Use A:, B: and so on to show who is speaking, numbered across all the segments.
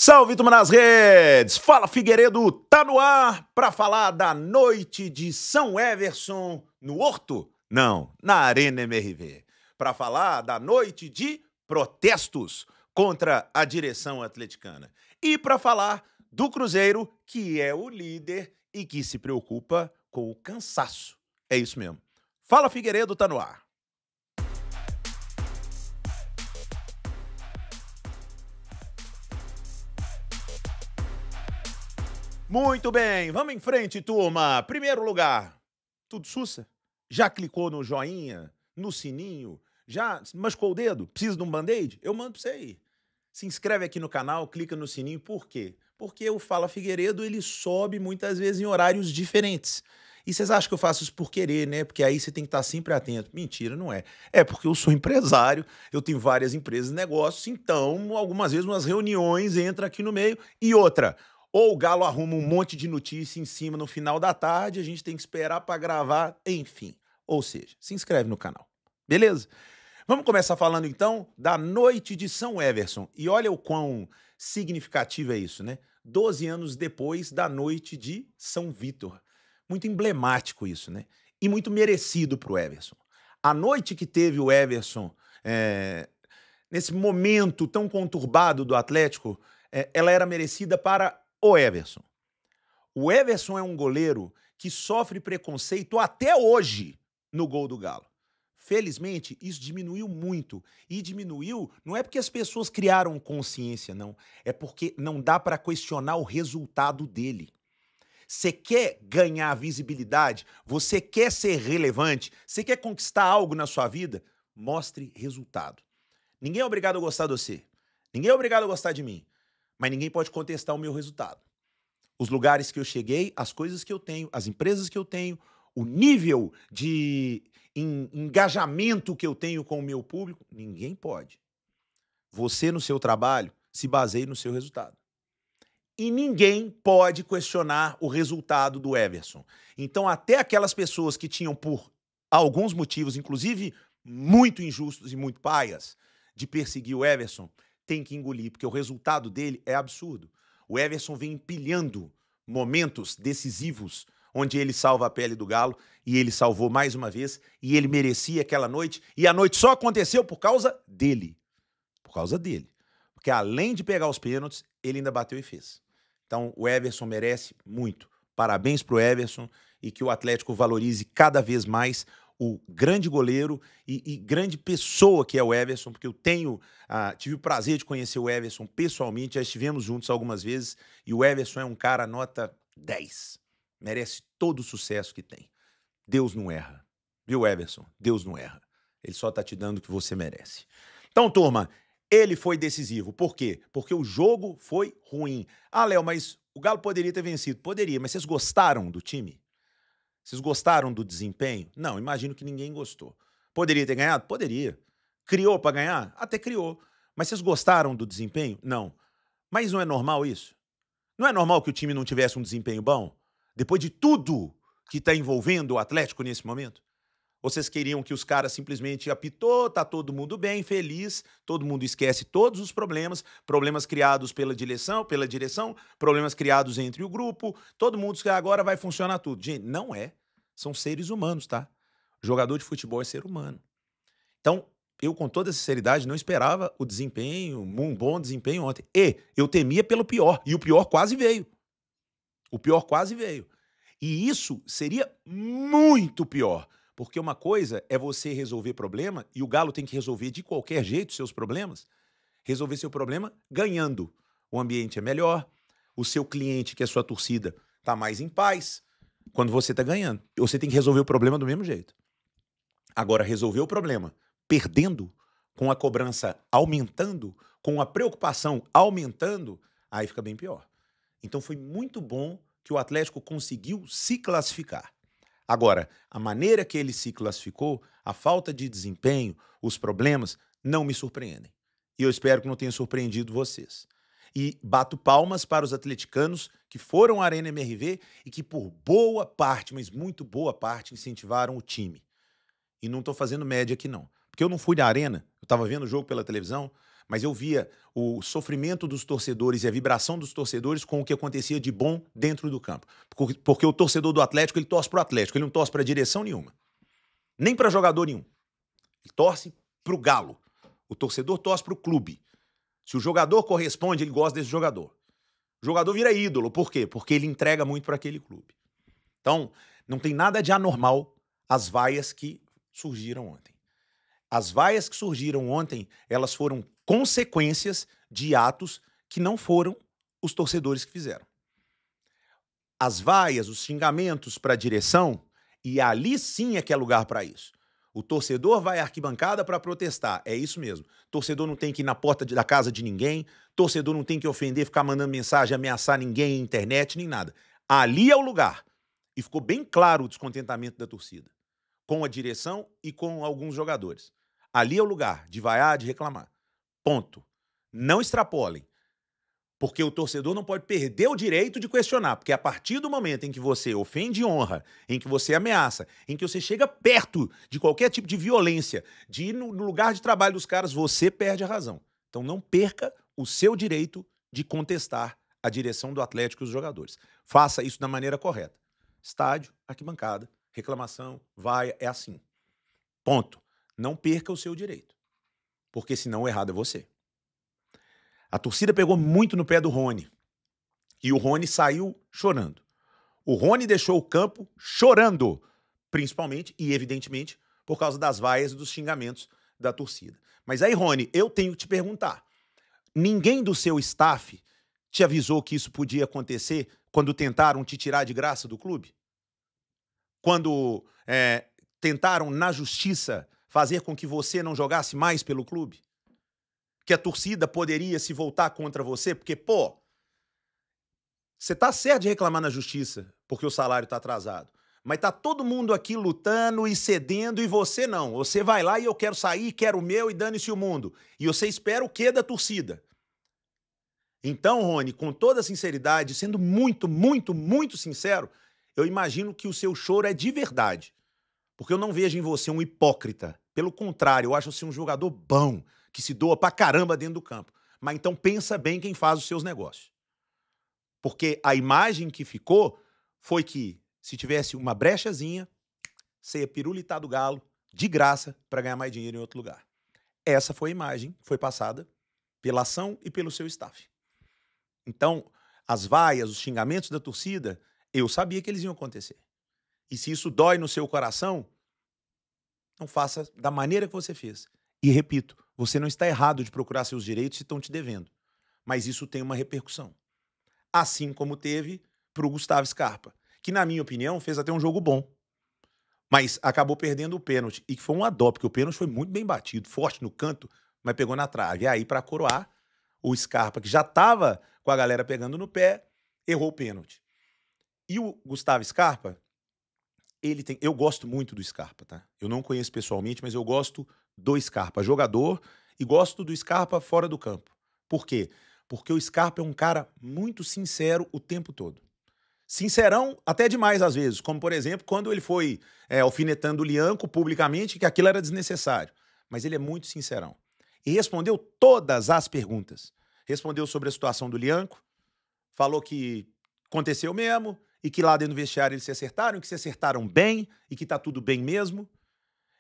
A: Salve, turma nas redes! Fala, Figueiredo, tá no ar para falar da noite de São Everson no Horto? Não, na Arena MRV. Para falar da noite de protestos contra a direção atleticana. E para falar do Cruzeiro, que é o líder e que se preocupa com o cansaço. É isso mesmo. Fala, Figueiredo, tá no ar. Muito bem, vamos em frente, turma. Primeiro lugar, tudo sussa? Já clicou no joinha, no sininho? Já machucou o dedo? Precisa de um band-aid? Eu mando pra você aí. Se inscreve aqui no canal, clica no sininho. Por quê? Porque o Fala Figueiredo, ele sobe muitas vezes em horários diferentes. E vocês acham que eu faço isso por querer, né? Porque aí você tem que estar sempre atento. Mentira, não é. É porque eu sou empresário, eu tenho várias empresas e negócios, então algumas vezes umas reuniões entram aqui no meio. E outra, ou o Galo arruma um monte de notícia em cima no final da tarde, a gente tem que esperar para gravar, enfim. Ou seja, se inscreve no canal, beleza? Vamos começar falando então da noite de São Everson. E olha o quão significativo é isso, né? 12 anos depois da noite de São Vítor. Muito emblemático isso, né? E muito merecido para o Everson. A noite que teve o Everson, nesse momento tão conturbado do Atlético, ela era merecida para o Everson. O Everson é um goleiro que sofre preconceito até hoje no gol do Galo. Felizmente, isso diminuiu muito. E diminuiu não é porque as pessoas criaram consciência, não. É porque não dá para questionar o resultado dele. Você quer ganhar visibilidade? Você quer ser relevante? Você quer conquistar algo na sua vida? Mostre resultado. Ninguém é obrigado a gostar de você. Ninguém é obrigado a gostar de mim. Mas ninguém pode contestar o meu resultado. Os lugares que eu cheguei, as coisas que eu tenho, as empresas que eu tenho, o nível de engajamento que eu tenho com o meu público, ninguém pode. Você, no seu trabalho, se baseia no seu resultado. E ninguém pode questionar o resultado do Everson. Então, até aquelas pessoas que tinham, por alguns motivos, inclusive muito injustos e muito paias, de perseguir o Everson, tem que engolir, porque o resultado dele é absurdo. O Everson vem empilhando momentos decisivos onde ele salva a pele do Galo, e ele salvou mais uma vez, e ele merecia aquela noite, e a noite só aconteceu por causa dele. Por causa dele. Porque além de pegar os pênaltis, ele ainda bateu e fez. Então o Everson merece muito. Parabéns pro Everson, e que o Atlético valorize cada vez mais o grande goleiro e grande pessoa que é o Everson, porque eu tive o prazer de conhecer o Everson pessoalmente, já estivemos juntos algumas vezes, e o Everson é um cara nota 10. Merece todo o sucesso que tem. Deus não erra. Viu, Everson? Deus não erra. Ele só tá te dando o que você merece. Então, turma, ele foi decisivo. Por quê? Porque o jogo foi ruim. Ah, Léo, mas o Galo poderia ter vencido. Poderia, mas vocês gostaram do time? Vocês gostaram do desempenho? Não, imagino que ninguém gostou. Poderia ter ganhado? Poderia. Criou para ganhar? Até criou. Mas vocês gostaram do desempenho? Não. Mas não é normal isso? Não é normal que o time não tivesse um desempenho bom? Depois de tudo que está envolvendo o Atlético nesse momento? Vocês queriam que os caras simplesmente apitou, tá todo mundo bem, feliz, todo mundo esquece todos os problemas, problemas criados pela direção, problemas criados entre o grupo, todo mundo que agora vai funcionar tudo. Gente, não é. São seres humanos, tá? Jogador de futebol é ser humano. Então, eu com toda sinceridade não esperava o desempenho, um bom desempenho ontem. E eu temia pelo pior, e o pior quase veio. O pior quase veio. E isso seria muito pior. Porque uma coisa é você resolver problema, e o Galo tem que resolver de qualquer jeito seus problemas, resolver seu problema ganhando. O ambiente é melhor, o seu cliente, que é a sua torcida, está mais em paz quando você está ganhando. Você tem que resolver o problema do mesmo jeito. Agora, resolver o problema perdendo, com a cobrança aumentando, com a preocupação aumentando, aí fica bem pior. Então foi muito bom que o Atlético conseguiu se classificar. Agora, a maneira que ele se classificou, a falta de desempenho, os problemas, não me surpreendem. E eu espero que não tenha surpreendido vocês. E bato palmas para os atleticanos que foram à Arena MRV e que por boa parte, mas muito boa parte, incentivaram o time. E não estou fazendo média aqui não. Porque eu não fui na Arena, eu estava vendo o jogo pela televisão, mas eu via o sofrimento dos torcedores e a vibração dos torcedores com o que acontecia de bom dentro do campo. Porque o torcedor do Atlético, ele torce pro Atlético, ele não torce pra direção nenhuma, nem pra jogador nenhum. Ele torce pro Galo. O torcedor torce pro clube. Se o jogador corresponde, ele gosta desse jogador. O jogador vira ídolo. Por quê? Porque ele entrega muito para aquele clube. Então, não tem nada de anormal as vaias que surgiram ontem. As vaias que surgiram ontem, elas foram consequências de atos que não foram os torcedores que fizeram. As vaias, os xingamentos para a direção, e ali sim é que é lugar para isso. O torcedor vai à arquibancada para protestar, é isso mesmo. Torcedor não tem que ir na porta da casa de ninguém, torcedor não tem que ofender, ficar mandando mensagem, ameaçar ninguém na internet, nem nada. Ali é o lugar. E ficou bem claro o descontentamento da torcida, com a direção e com alguns jogadores. Ali é o lugar de vaiar, de reclamar. Ponto. Não extrapolem. Porque o torcedor não pode perder o direito de questionar, porque a partir do momento em que você ofende honra, em que você ameaça, em que você chega perto de qualquer tipo de violência, de ir no lugar de trabalho dos caras, você perde a razão. Então não perca o seu direito de contestar a direção do Atlético e os jogadores. Faça isso da maneira correta. Estádio, arquibancada, reclamação, vaia, é assim. Ponto. Não perca o seu direito, porque senão o errado é você. A torcida pegou muito no pé do Rony. E o Rony saiu chorando. O Rony deixou o campo chorando, principalmente e evidentemente por causa das vaias e dos xingamentos da torcida. Mas aí, Rony, eu tenho que te perguntar. Ninguém do seu staff te avisou que isso podia acontecer quando tentaram te tirar de graça do clube? Quando tentaram, na justiça, fazer com que você não jogasse mais pelo clube? Que a torcida poderia se voltar contra você? Porque, pô, você tá certo de reclamar na justiça porque o salário tá atrasado. Mas tá todo mundo aqui lutando e cedendo e você não. Você vai lá e eu quero sair, quero o meu e dane-se o mundo. E você espera o quê da torcida? Então, Rony, com toda sinceridade, sendo muito, muito, muito sincero, eu imagino que o seu choro é de verdade. Porque eu não vejo em você um hipócrita. Pelo contrário, eu acho você um jogador bom, que se doa pra caramba dentro do campo. Mas então pensa bem quem faz os seus negócios. Porque a imagem que ficou foi que, se tivesse uma brechazinha, você ia pirulitar do Galo, de graça, para ganhar mais dinheiro em outro lugar. Essa foi a imagem que foi passada pela ação e pelo seu staff. Então, as vaias, os xingamentos da torcida, eu sabia que eles iam acontecer. E se isso dói no seu coração, não faça da maneira que você fez. E repito, você não está errado de procurar seus direitos se estão te devendo. Mas isso tem uma repercussão. Assim como teve para o Gustavo Scarpa, que, na minha opinião, fez até um jogo bom. Mas acabou perdendo o pênalti. E que foi um adó, porque o pênalti foi muito bem batido, forte no canto, mas pegou na trave. E aí, para coroar, o Scarpa, que já estava com a galera pegando no pé, errou o pênalti. E o Gustavo Scarpa, ele tem... Eu gosto muito do Scarpa, tá? Eu não conheço pessoalmente, mas eu gosto do Scarpa, jogador, e gosto do Scarpa fora do campo. Por quê? Porque o Scarpa é um cara muito sincero o tempo todo. Sincerão até demais às vezes, como por exemplo, quando ele foi alfinetando o Lianco publicamente, que aquilo era desnecessário. Mas ele é muito sincerão. E respondeu todas as perguntas. Respondeu sobre a situação do Lianco, falou que aconteceu mesmo, e que lá dentro do vestiário eles se acertaram, que se acertaram bem, e que tá tudo bem mesmo.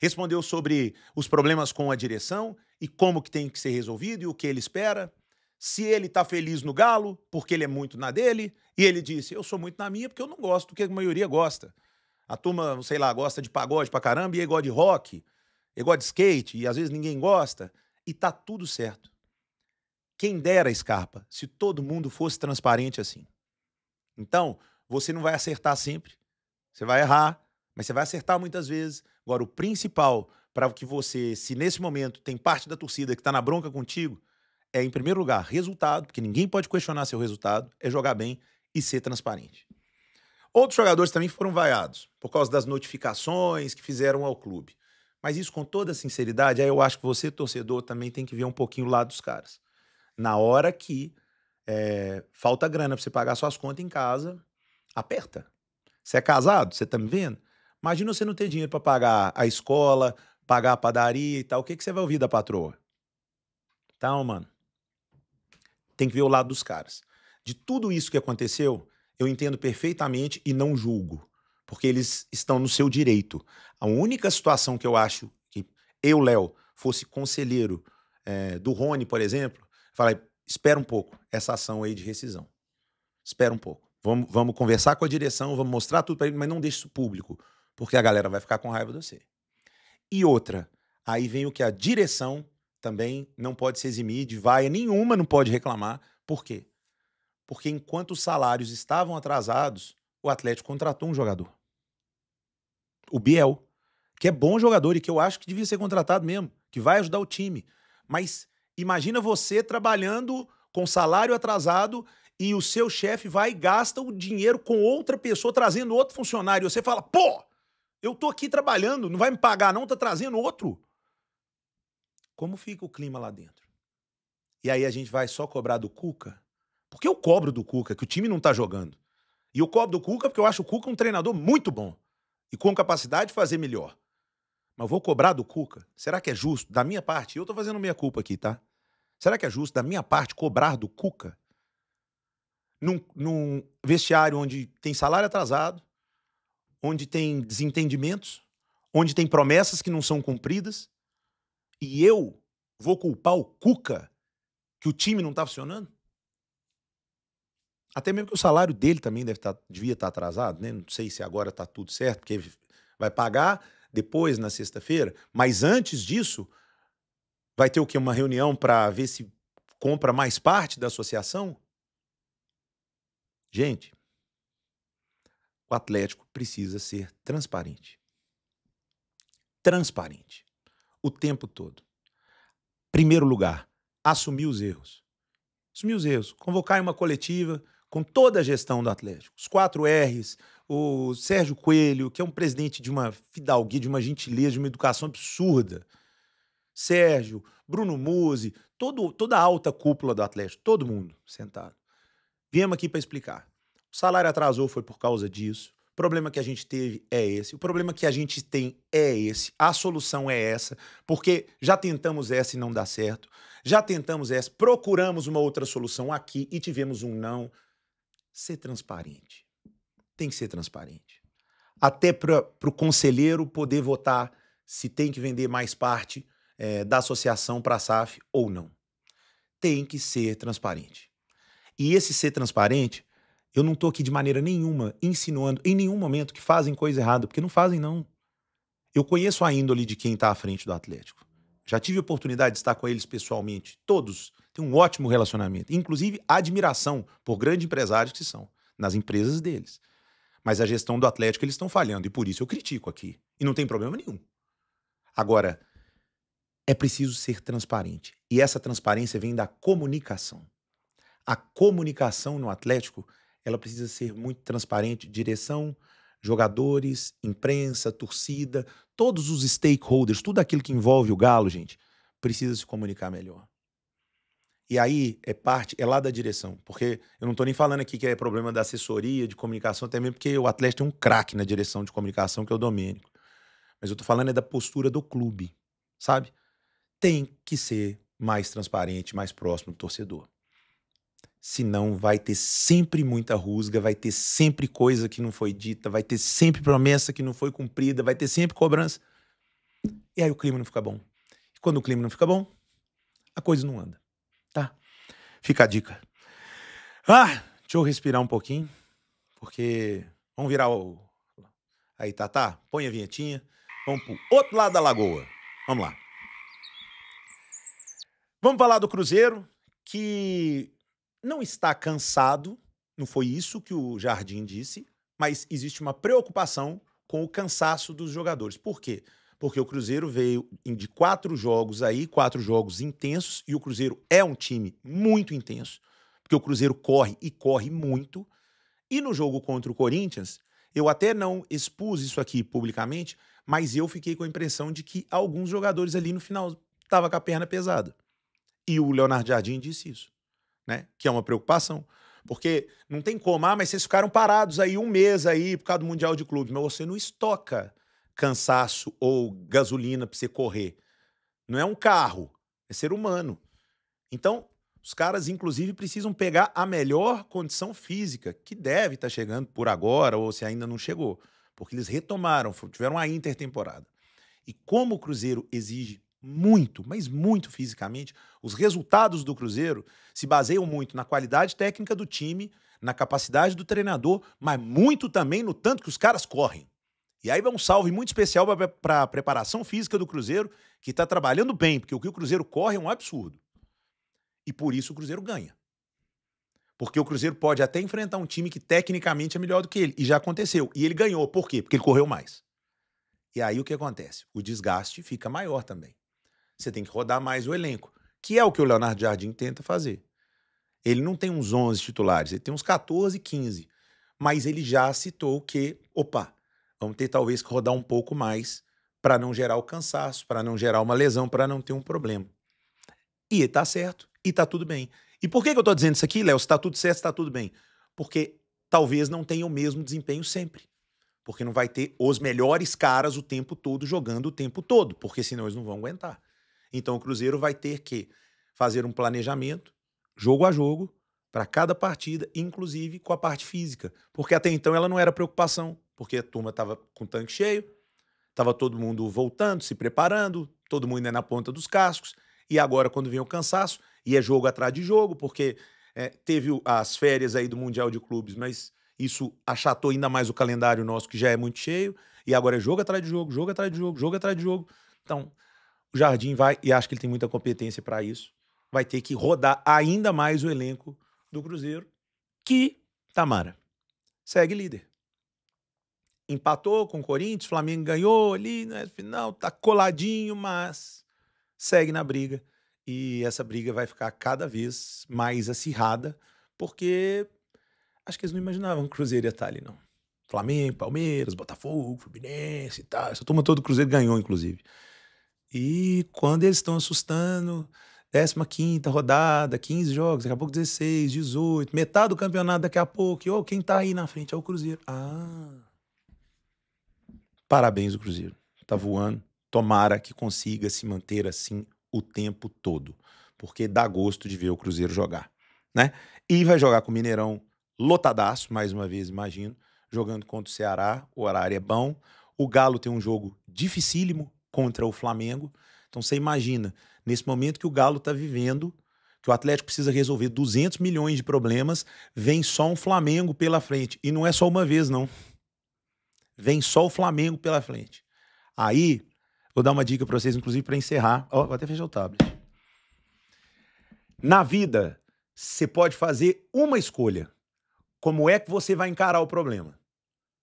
A: Respondeu sobre os problemas com a direção, e como que tem que ser resolvido, e o que ele espera. Se ele tá feliz no Galo, porque ele é muito na dele, e ele disse, eu sou muito na minha porque eu não gosto do que a maioria gosta. A turma, sei lá, gosta de pagode pra caramba, e é igual de rock, é igual de skate, e às vezes ninguém gosta, e tá tudo certo. Quem dera, Scarpa, se todo mundo fosse transparente assim. Então, você não vai acertar sempre, você vai errar, mas você vai acertar muitas vezes. Agora, o principal para que você, se nesse momento tem parte da torcida que tá na bronca contigo, é, em primeiro lugar, resultado, porque ninguém pode questionar seu resultado, é jogar bem e ser transparente. Outros jogadores também foram vaiados, por causa das notificações que fizeram ao clube. Mas isso, com toda sinceridade, aí eu acho que você, torcedor, também tem que ver um pouquinho o lado dos caras. Na hora que falta grana para você pagar suas contas em casa, aperta. Você é casado? Você tá me vendo? Imagina você não ter dinheiro para pagar a escola, pagar a padaria e tal. O que você vai ouvir da patroa? Então, mano, tem que ver o lado dos caras. De tudo isso que aconteceu, eu entendo perfeitamente e não julgo, porque eles estão no seu direito. A única situação que eu acho que eu, Léo, fosse conselheiro do Rony, por exemplo, falar, espera um pouco essa ação aí de rescisão. Espera um pouco. Vamos conversar com a direção, vamos mostrar tudo para ele, mas não deixe isso público, porque a galera vai ficar com raiva de você. E outra, aí vem o que a direção também não pode se eximir de vaia nenhuma, não pode reclamar. Por quê? Porque enquanto os salários estavam atrasados, o Atlético contratou um jogador. O Biel, que é bom jogador e que eu acho que devia ser contratado mesmo, que vai ajudar o time. Mas imagina você trabalhando com salário atrasado e o seu chefe vai e gasta o dinheiro com outra pessoa, trazendo outro funcionário. E você fala, pô, eu tô aqui trabalhando, não vai me pagar não, tá trazendo outro. Como fica o clima lá dentro? E aí a gente vai só cobrar do Cuca? Porque eu cobro do Cuca, que o time não tá jogando. E eu cobro do Cuca porque eu acho o Cuca um treinador muito bom e com capacidade de fazer melhor. Mas eu vou cobrar do Cuca? Será que é justo? Da minha parte, eu tô fazendo meia culpa aqui, tá? Será que é justo da minha parte cobrar do Cuca? Num vestiário onde tem salário atrasado, onde tem desentendimentos, onde tem promessas que não são cumpridas, e eu vou culpar o Cuca que o time não tá funcionando? Até mesmo que o salário dele também devia estar atrasado, né? Não sei se agora tá tudo certo, porque vai pagar depois, na sexta-feira, mas antes disso, vai ter o quê? Uma reunião para ver se compra mais parte da associação? Gente, o Atlético precisa ser transparente. Transparente. O tempo todo. Primeiro lugar, assumir os erros. Assumir os erros. Convocar em uma coletiva com toda a gestão do Atlético. Os 4 R's, o Sérgio Coelho, que é um presidente de uma fidalguia, de uma gentileza, de uma educação absurda. Sérgio, Bruno Musi, toda a alta cúpula do Atlético, todo mundo sentado. Viemos aqui para explicar. O salário atrasou foi por causa disso. O problema que a gente teve é esse. O problema que a gente tem é esse. A solução é essa, porque já tentamos essa e não dá certo. Já tentamos essa, procuramos uma outra solução aqui e tivemos um não. Ser transparente. Tem que ser transparente. Até para o conselheiro poder votar se tem que vender mais parte da associação para a SAF ou não. Tem que ser transparente. E esse ser transparente, eu não estou aqui de maneira nenhuma insinuando em nenhum momento que fazem coisa errada, porque não fazem, não. Eu conheço a índole de quem está à frente do Atlético. Já tive a oportunidade de estar com eles pessoalmente. Todos têm um ótimo relacionamento. Inclusive, admiração por grandes empresários que são, nas empresas deles. Mas a gestão do Atlético eles estão falhando, e por isso eu critico aqui. E não tem problema nenhum. Agora, é preciso ser transparente. E essa transparência vem da comunicação. A comunicação no Atlético, ela precisa ser muito transparente. Direção, jogadores, imprensa, torcida, todos os stakeholders, tudo aquilo que envolve o Galo, gente, precisa se comunicar melhor. E aí é lá da direção, porque eu não estou nem falando aqui que é problema da assessoria, de comunicação, até mesmo porque o Atlético tem um craque na direção de comunicação, que é o Domênico. Mas eu estou falando da postura do clube, sabe? Tem que ser mais transparente, mais próximo do torcedor. Senão vai ter sempre muita rusga, vai ter sempre coisa que não foi dita, vai ter sempre promessa que não foi cumprida, vai ter sempre cobrança. E aí o clima não fica bom. E quando o clima não fica bom, a coisa não anda, tá? Fica a dica. Deixa eu respirar um pouquinho, porque vamos virar o... Aí, Tatá, põe a vinhetinha. Vamos pro outro lado da lagoa. Vamos lá. Vamos falar do Cruzeiro, que não está cansado, não foi isso que o Jardim disse, mas existe uma preocupação com o cansaço dos jogadores. Por quê? Porque o Cruzeiro veio de 4 jogos aí, 4 jogos intensos, e o Cruzeiro é um time muito intenso, porque o Cruzeiro corre e corre muito. E no jogo contra o Corinthians, eu até não expus isso aqui publicamente, mas eu fiquei com a impressão de que alguns jogadores ali no final estavam com a perna pesada. E o Leonardo Jardim disse isso, né? Que é uma preocupação. Porque não tem como, mas vocês ficaram parados aí um mês aí por causa do Mundial de Clubes, mas você não estoca cansaço ou gasolina para você correr. Não é um carro, é ser humano. Então, os caras, inclusive, precisam pegar a melhor condição física, que deve estar chegando por agora, ou se ainda não chegou. Porque eles retomaram, tiveram uma intertemporada. E como o Cruzeiro exige muito, mas muito fisicamente, os resultados do Cruzeiro se baseiam muito na qualidade técnica do time, na capacidade do treinador, mas muito também no tanto que os caras correm. E aí vai um salve muito especial para a preparação física do Cruzeiro, que está trabalhando bem, porque o que o Cruzeiro corre é um absurdo. E por isso o Cruzeiro ganha. Porque o Cruzeiro pode até enfrentar um time que tecnicamente é melhor do que ele. E já aconteceu. E ele ganhou. Por quê? Porque ele correu mais. E aí o que acontece? O desgaste fica maior também. Você tem que rodar mais o elenco, que é o que o Leonardo Jardim tenta fazer. Ele não tem uns 11 titulares, ele tem uns 14, 15. Mas ele já citou que, vamos ter talvez que rodar um pouco mais para não gerar o cansaço, para não gerar uma lesão, para não ter um problema. E tá certo, e tá tudo bem. E por que eu tô dizendo isso aqui, Léo? Se tá tudo certo, se tá tudo bem. Porque talvez não tenha o mesmo desempenho sempre. Porque não vai ter os melhores caras o tempo todo jogando o tempo todo, porque senão eles não vão aguentar. Então o Cruzeiro vai ter que fazer um planejamento, jogo a jogo, para cada partida, inclusive com a parte física. Porque até então ela não era preocupação, porque a turma estava com o tanque cheio, estava todo mundo voltando, se preparando, todo mundo ainda na ponta dos cascos, e agora quando vem o cansaço, e é jogo atrás de jogo, porque teve as férias aí do Mundial de Clubes, mas isso achatou ainda mais o calendário nosso, que já é muito cheio, e agora é jogo atrás de jogo, jogo atrás de jogo, jogo atrás de jogo. Então, o Jardim vai, e acho que ele tem muita competência para isso, vai ter que rodar ainda mais o elenco do Cruzeiro, que, Tamara, segue líder. Empatou com o Corinthians, Flamengo ganhou ali, né, no final, tá coladinho, mas segue na briga. E essa briga vai ficar cada vez mais acirrada, porque acho que eles não imaginavam que o Cruzeiro ia estar ali, não. Flamengo, Palmeiras, Botafogo, Fluminense e tal. Essa turma toda do Cruzeiro ganhou, inclusive. E quando eles estão assustando, 15ª rodada, 15 jogos, daqui a pouco 16, 18, metade do campeonato daqui a pouco. E, quem tá aí na frente é o Cruzeiro. Parabéns, o Cruzeiro. Tá voando. Tomara que consiga se manter assim o tempo todo. Porque dá gosto de ver o Cruzeiro jogar, né? E vai jogar com o Mineirão lotadaço, mais uma vez, imagino. Jogando contra o Ceará, o horário é bom. O Galo tem um jogo dificílimo contra o Flamengo. Então você imagina, nesse momento que o Galo tá vivendo, que o Atlético precisa resolver 200 milhões de problemas, vem só um Flamengo pela frente. E não é só uma vez, não. Vem só o Flamengo pela frente. Aí, vou dar uma dica para vocês, inclusive para encerrar. Vou até fechar o tablet. Na vida, você pode fazer uma escolha. Como é que você vai encarar o problema?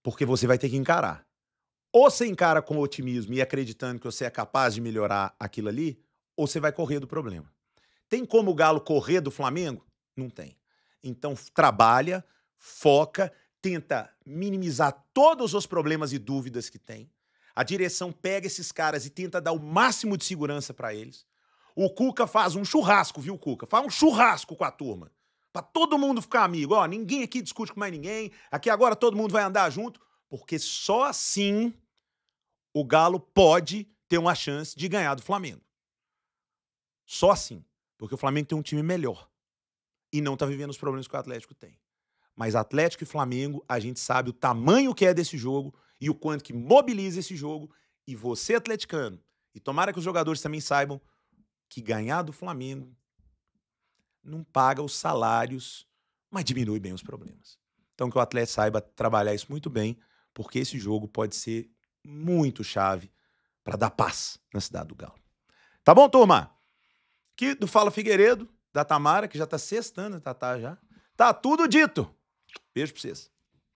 A: Porque você vai ter que encarar. Ou você encara com otimismo e acreditando que você é capaz de melhorar aquilo ali, ou você vai correr do problema. Tem como o Galo correr do Flamengo? Não tem. Então trabalha, foca, tenta minimizar todos os problemas e dúvidas que tem. A direção pega esses caras e tenta dar o máximo de segurança para eles. O Cuca faz um churrasco, viu, Cuca? Faz um churrasco com a turma. Pra todo mundo ficar amigo. Ninguém aqui discute com mais ninguém. Aqui agora todo mundo vai andar junto. Porque só assim o Galo pode ter uma chance de ganhar do Flamengo. Só assim. Porque o Flamengo tem um time melhor. E não tá vivendo os problemas que o Atlético tem. Mas Atlético e Flamengo, a gente sabe o tamanho que é desse jogo e o quanto que mobiliza esse jogo. E você, atleticano, e tomara que os jogadores também saibam que ganhar do Flamengo não paga os salários, mas diminui bem os problemas. Então que o Atlético saiba trabalhar isso muito bem, porque esse jogo pode ser muito chave para dar paz na cidade do Galo. Tá bom, turma? Aqui do Fala Figueiredo, da Tamara, que já tá sextando, Tatá já. Tá tudo dito. Beijo pra vocês.